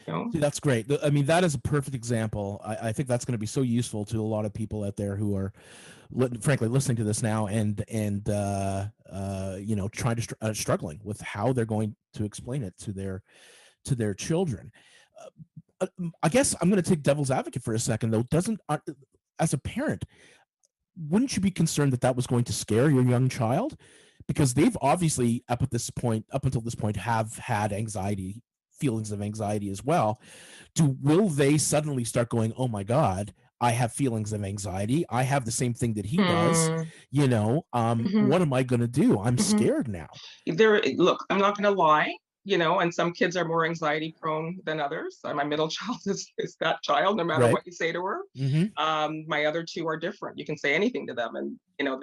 You know? See, that's great. I mean, that is a perfect example. I think that's going to be so useful to a lot of people out there who are, frankly, listening to this now and you know, trying to struggling with how they're going to explain it to their children. I guess I'm going to take devil's advocate for a second, though. As a parent, wouldn't you be concerned that that was going to scare your young child? Because they've obviously, up until this point, have had feelings of anxiety as well. Will they suddenly start going, oh my God, I have feelings of anxiety. I have the same thing that he does. You know, what am I going to do? I'm scared now. Look, I'm not going to lie, you know, and some kids are more anxiety prone than others. My middle child is that child, no matter what you say to her. My other two are different. You can say anything to them, and you know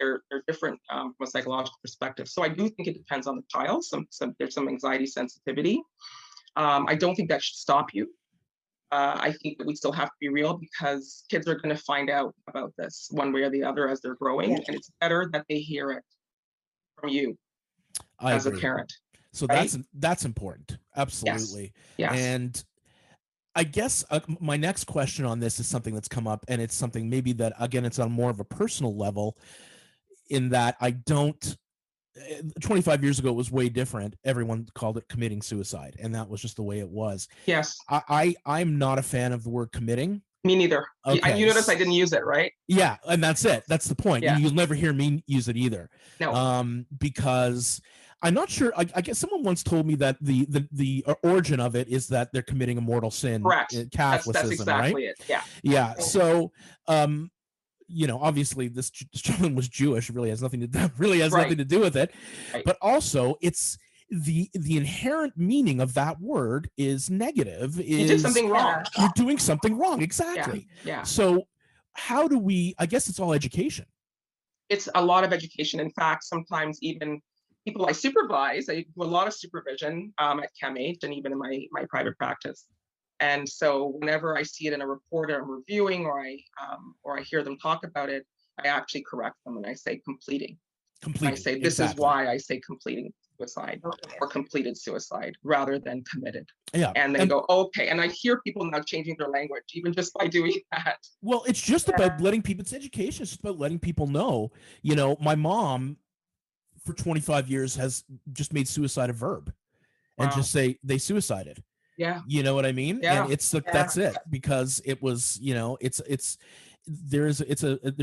they're different from a psychological perspective. So I do think it depends on the child. There's some anxiety sensitivity. I don't think that should stop you. I think that we still have to be real, because kids are going to find out about this one way or the other as they're growing, and it's better that they hear it from you as a parent. So right? that's important. Absolutely. Yes. And I guess my next question on this is something that's come up, and it's something maybe that, again, it's on more of a personal level, in that 25 years ago, it was way different. Everyone called it committing suicide, and that was just the way it was. Yes. I'm not a fan of the word committing. Me neither. Okay. You notice I didn't use it, right? Yeah, and that's it. That's the point. Yeah. You'll never hear me use it either. No. Because I'm not sure. I guess someone once told me that the origin of it is that they're committing a mortal sin. Correct. Catholicism, that's exactly right? it. Yeah. Yeah. So, you know, obviously this gentleman was Jewish. It really has nothing to do with it. Right. But also, it's the inherent meaning of that word is negative. You did something wrong. You're doing something wrong. Exactly. Yeah. So how do we? I guess it's all education. It's a lot of education. In fact, sometimes even people I supervise, I do a lot of supervision at CAMH and even in my private practice. And so whenever I see it in a report or I'm reviewing, or I hear them talk about it, I actually correct them and I say completing. I say this is why I say completing suicide or completed suicide rather than committed. Yeah. And they go, okay. And I hear people now changing their language even just by doing that. Well, it's just about letting people. It's education. It's just about letting people know. You know, my mom for 25 years has just made suicide a verb, and just say they suicided. Yeah. You know what I mean? Yeah. And it's that's it, because it was, you know, there's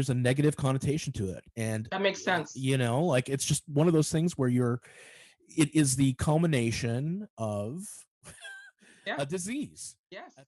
a negative connotation to it. And that makes sense. You know, like, it's just one of those things where it is the culmination of a disease. Yes.